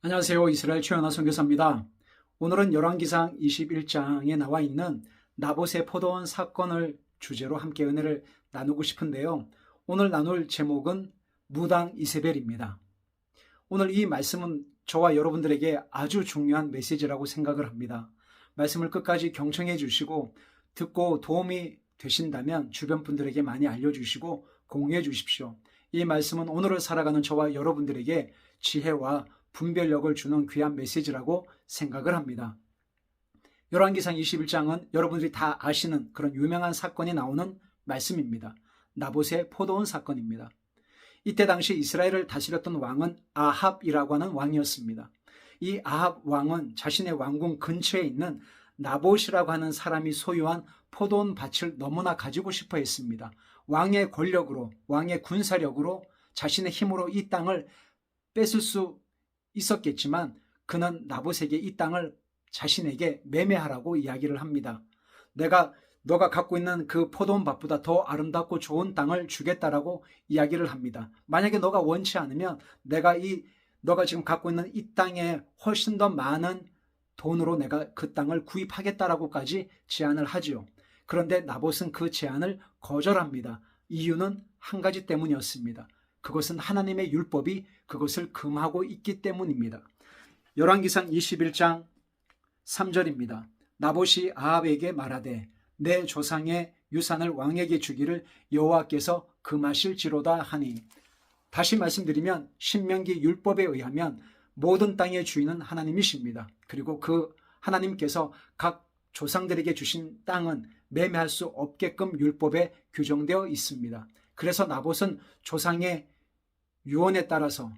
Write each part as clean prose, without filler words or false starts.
안녕하세요. 이스라엘 최연아 선교사입니다. 오늘은 열왕기상 21장에 나와 있는 나봇의 포도원 사건을 주제로 함께 은혜를 나누고 싶은데요. 오늘 나눌 제목은 무당 이세벨입니다. 오늘 이 말씀은 저와 여러분들에게 아주 중요한 메시지라고 생각을 합니다. 말씀을 끝까지 경청해 주시고 듣고 도움이 되신다면 주변 분들에게 많이 알려주시고 공유해 주십시오. 이 말씀은 오늘을 살아가는 저와 여러분들에게 지혜와 분별력을 주는 귀한 메시지라고 생각을 합니다. 열왕기상 21장은 여러분들이 다 아시는 그런 유명한 사건이 나오는 말씀입니다. 나봇의 포도원 사건입니다. 이때 당시 이스라엘을 다스렸던 왕은 아합이라고 하는 왕이었습니다. 이 아합 왕은 자신의 왕궁 근처에 있는 나봇이라고 하는 사람이 소유한 포도원 밭을 너무나 가지고 싶어 했습니다. 왕의 권력으로, 왕의 군사력으로, 자신의 힘으로 이 땅을 뺏을 수 있었겠지만 그는 나봇에게 이 땅을 자신에게 매매하라고 이야기를 합니다. 너가 갖고 있는 그 포도원 밭보다 더 아름답고 좋은 땅을 주겠다라고 이야기를 합니다. 만약에 너가 원치 않으면 너가 지금 갖고 있는 이 땅에 훨씬 더 많은 돈으로 내가 그 땅을 구입하겠다라고까지 제안을 하지요. 그런데 나봇은 그 제안을 거절합니다. 이유는 한 가지 때문이었습니다. 그것은 하나님의 율법이 그것을 금하고 있기 때문입니다. 열왕기상 21장 3절입니다. 나봇이 아합에게 말하되 내 조상의 유산을 왕에게 주기를 여호와께서 금하실지로다 하니, 다시 말씀드리면 신명기 율법에 의하면 모든 땅의 주인은 하나님이십니다. 그리고 그 하나님께서 각 조상들에게 주신 땅은 매매할 수 없게끔 율법에 규정되어 있습니다. 그래서 나봇은 조상의 유언에 따라서,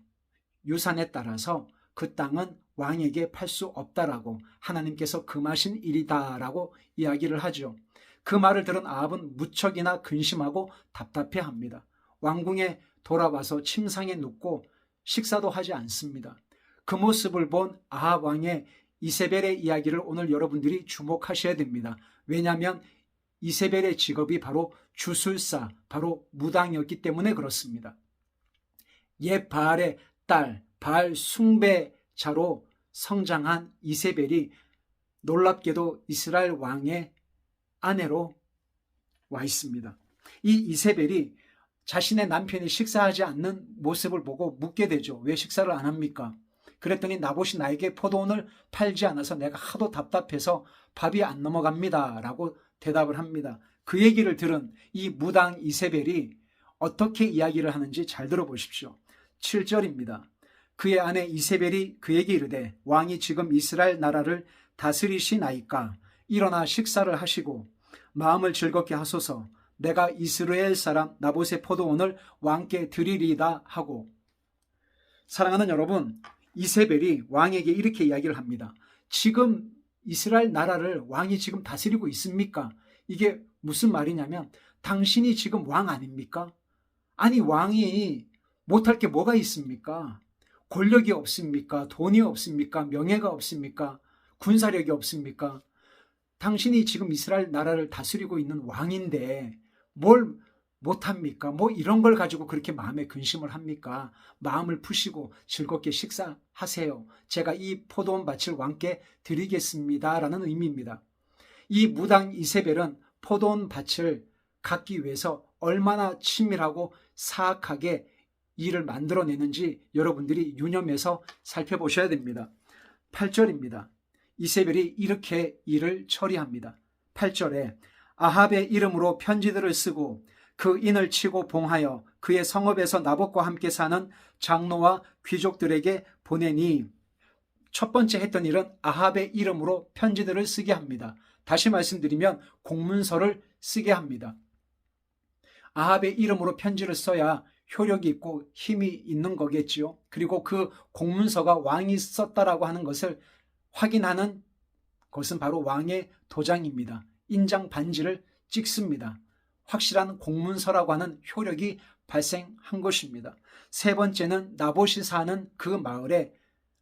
유산에 따라서 그 땅은 왕에게 팔 수 없다라고, 하나님께서 금하신 일이다라고 이야기를 하죠. 그 말을 들은 아합은 무척이나 근심하고 답답해합니다. 왕궁에 돌아와서 침상에 눕고 식사도 하지 않습니다. 그 모습을 본 아합 왕의 이세벨의 이야기를 오늘 여러분들이 주목하셔야 됩니다. 왜냐하면 이세벨의 직업이 바로 주술사, 바로 무당이었기 때문에 그렇습니다. 옛 바알의 딸, 바알 숭배자로 성장한 이세벨이 놀랍게도 이스라엘 왕의 아내로 와 있습니다. 이 이세벨이 자신의 남편이 식사하지 않는 모습을 보고 묻게 되죠. 왜 식사를 안 합니까? 그랬더니 나봇이 나에게 포도원을 팔지 않아서 내가 하도 답답해서 밥이 안 넘어갑니다 라고 대답을 합니다. 그 얘기를 들은 이 무당 이세벨이 어떻게 이야기를 하는지 잘 들어보십시오. 7절입니다. 그의 아내 이세벨이 그에게 이르되 왕이 지금 이스라엘 나라를 다스리시나이까 일어나 식사를 하시고 마음을 즐겁게 하소서. 내가 이스라엘 사람 나봇의 포도원을 왕께 드리리다 하고. 사랑하는 여러분, 이세벨이 왕에게 이렇게 이야기를 합니다. 지금 이스라엘 나라를 왕이 지금 다스리고 있습니까? 이게 무슨 말이냐면 당신이 지금 왕 아닙니까? 아니, 왕이 못할 게 뭐가 있습니까? 권력이 없습니까? 돈이 없습니까? 명예가 없습니까? 군사력이 없습니까? 당신이 지금 이스라엘 나라를 다스리고 있는 왕인데 뭘 못합니까? 뭐 이런 걸 가지고 그렇게 마음에 근심을 합니까? 마음을 푸시고 즐겁게 식사하세요. 제가 이 포도원 밭을 왕께 드리겠습니다 라는 의미입니다. 이 무당 이세벨은 포도원 밭을 갖기 위해서 얼마나 치밀하고 사악하게 일을 만들어내는지 여러분들이 유념해서 살펴보셔야 됩니다. 8절입니다. 이세벨이 이렇게 일을 처리합니다. 8절에 아합의 이름으로 편지들을 쓰고 그 인을 치고 봉하여 그의 성읍에서 나봇과 함께 사는 장로와 귀족들에게 보내니, 첫 번째 했던 일은 아합의 이름으로 편지들을 쓰게 합니다. 다시 말씀드리면 공문서를 쓰게 합니다. 아합의 이름으로 편지를 써야 효력이 있고 힘이 있는 거겠지요. 그리고 그 공문서가 왕이 썼다라고 하는 것을 확인하는 것은 바로 왕의 도장입니다. 인장 반지를 찍습니다. 확실한 공문서라고 하는 효력이 발생한 것입니다. 세 번째는 나봇이 사는 그 마을에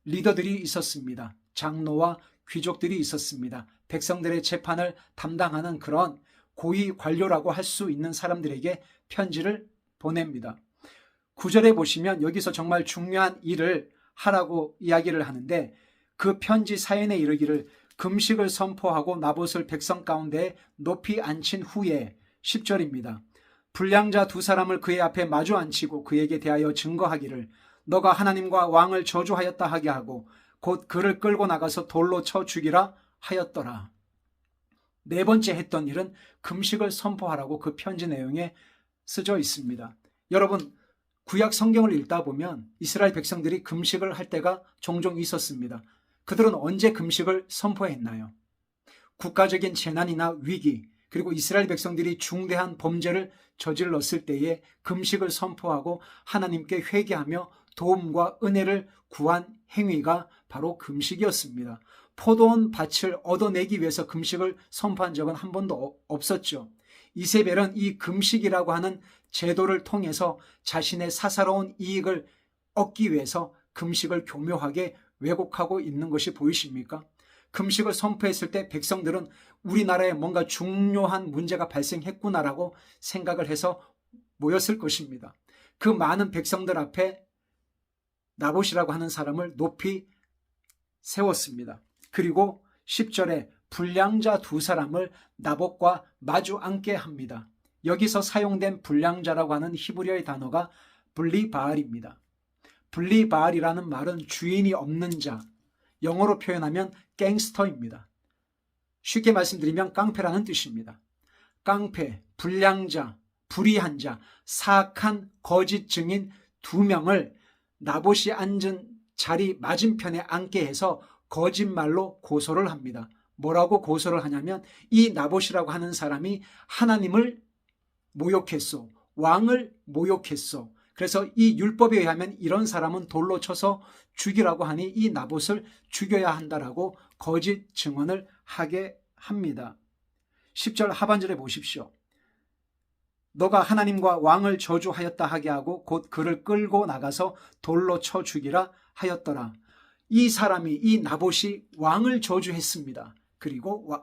리더들이 있었습니다. 장로와 귀족들이 있었습니다. 백성들의 재판을 담당하는 그런 고위 관료라고 할 수 있는 사람들에게 편지를 보냅니다. 9절에 보시면 여기서 정말 중요한 일을 하라고 이야기를 하는데 그 편지 사연에 이르기를 금식을 선포하고 나봇을 백성 가운데 높이 앉힌 후에 10절입니다. 불량자 두 사람을 그의 앞에 마주 앉히고 그에게 대하여 증거하기를 너가 하나님과 왕을 저주하였다 하게 하고 곧 그를 끌고 나가서 돌로 쳐 죽이라 하였더라. 네 번째 했던 일은 금식을 선포하라고 그 편지 내용에 쓰여 있습니다. 여러분, 구약 성경을 읽다 보면 이스라엘 백성들이 금식을 할 때가 종종 있었습니다. 그들은 언제 금식을 선포했나요? 국가적인 재난이나 위기, 그리고 이스라엘 백성들이 중대한 범죄를 저질렀을 때에 금식을 선포하고 하나님께 회개하며 도움과 은혜를 구한 행위가 바로 금식이었습니다. 포도원 밭을 얻어내기 위해서 금식을 선포한 적은 한 번도 없었죠. 이세벨은 이 금식이라고 하는 제도를 통해서 자신의 사사로운 이익을 얻기 위해서 금식을 교묘하게 왜곡하고 있는 것이 보이십니까? 금식을 선포했을 때 백성들은 우리나라에 뭔가 중요한 문제가 발생했구나라고 생각을 해서 모였을 것입니다. 그 많은 백성들 앞에 나봇이라고 하는 사람을 높이 세웠습니다. 그리고 10절에 불량자 두 사람을 나봇과 마주 앉게 합니다. 여기서 사용된 불량자라고 하는 히브리어의 단어가 블리바알입니다. 블리바알이라는 말은 주인이 없는 자, 영어로 표현하면 갱스터입니다. 쉽게 말씀드리면 깡패라는 뜻입니다. 깡패, 불량자, 불의한 자, 사악한 거짓 증인 두 명을 나봇이 앉은 자리 맞은편에 앉게 해서 거짓말로 고소를 합니다. 뭐라고 고소를 하냐면 이 나봇이라고 하는 사람이 하나님을 모욕했소, 왕을 모욕했소. 그래서 이 율법에 의하면 이런 사람은 돌로 쳐서 죽이라고 하니 이 나봇을 죽여야 한다라고 거짓 증언을 하게 합니다. 10절 하반절에 보십시오. 너가 하나님과 왕을 저주하였다 하게 하고 곧 그를 끌고 나가서 돌로 쳐 죽이라 하였더라. 이 사람이, 이 나봇이 왕을 저주했습니다. 그리고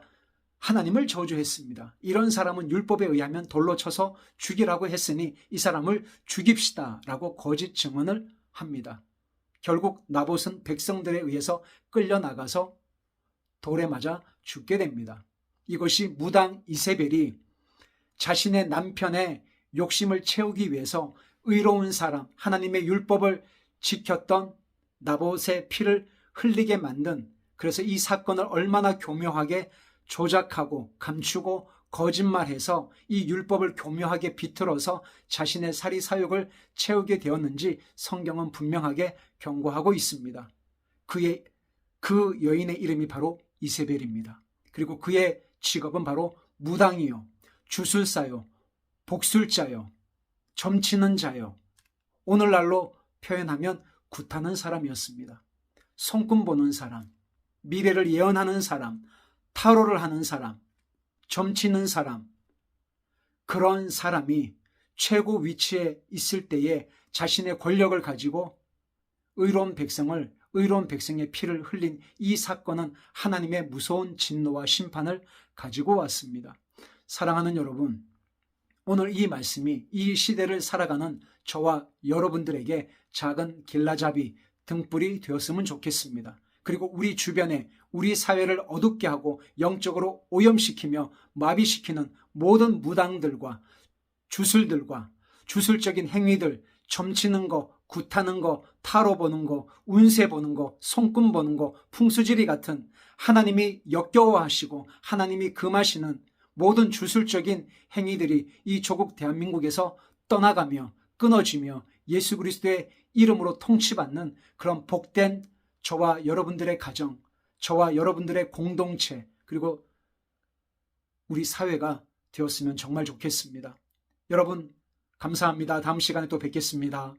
하나님을 저주했습니다. 이런 사람은 율법에 의하면 돌로 쳐서 죽이라고 했으니 이 사람을 죽입시다 라고 거짓 증언을 합니다. 결국 나봇은 백성들에 의해서 끌려나가서 돌에 맞아 죽게 됩니다. 이것이 무당 이세벨이 자신의 남편의 욕심을 채우기 위해서 의로운 사람, 하나님의 율법을 지켰던 나봇의 피를 흘리게 만든, 그래서 이 사건을 얼마나 교묘하게 조작하고 감추고 거짓말해서 이 율법을 교묘하게 비틀어서 자신의 사리사욕을 채우게 되었는지 성경은 분명하게 경고하고 있습니다. 그 여인의 이름이 바로 이세벨입니다. 그리고 그의 직업은 바로 무당이요, 주술사요, 복술자요, 점치는 자요, 오늘날로 표현하면 굿하는 사람이었습니다. 손금 보는 사람, 미래를 예언하는 사람, 타로를 하는 사람, 점치는 사람, 그런 사람이 최고 위치에 있을 때에 자신의 권력을 가지고 의로운 백성의 피를 흘린 이 사건은 하나님의 무서운 진노와 심판을 가지고 왔습니다. 사랑하는 여러분, 오늘 이 말씀이 이 시대를 살아가는 저와 여러분들에게 작은 길라잡이, 등불이 되었으면 좋겠습니다. 그리고 우리 주변에 우리 사회를 어둡게 하고 영적으로 오염시키며 마비시키는 모든 무당들과 주술들과 주술적인 행위들, 점치는 거, 굿하는 거, 타로 보는 거, 운세 보는 거, 손금 보는 거, 풍수지리 같은 하나님이 역겨워하시고 하나님이 금하시는 모든 주술적인 행위들이 이 조국 대한민국에서 떠나가며 끊어지며 예수 그리스도의 이름으로 통치받는 그런 복된 저와 여러분들의 가정, 저와 여러분들의 공동체, 그리고 우리 사회가 되었으면 정말 좋겠습니다. 여러분, 감사합니다. 다음 시간에 또 뵙겠습니다.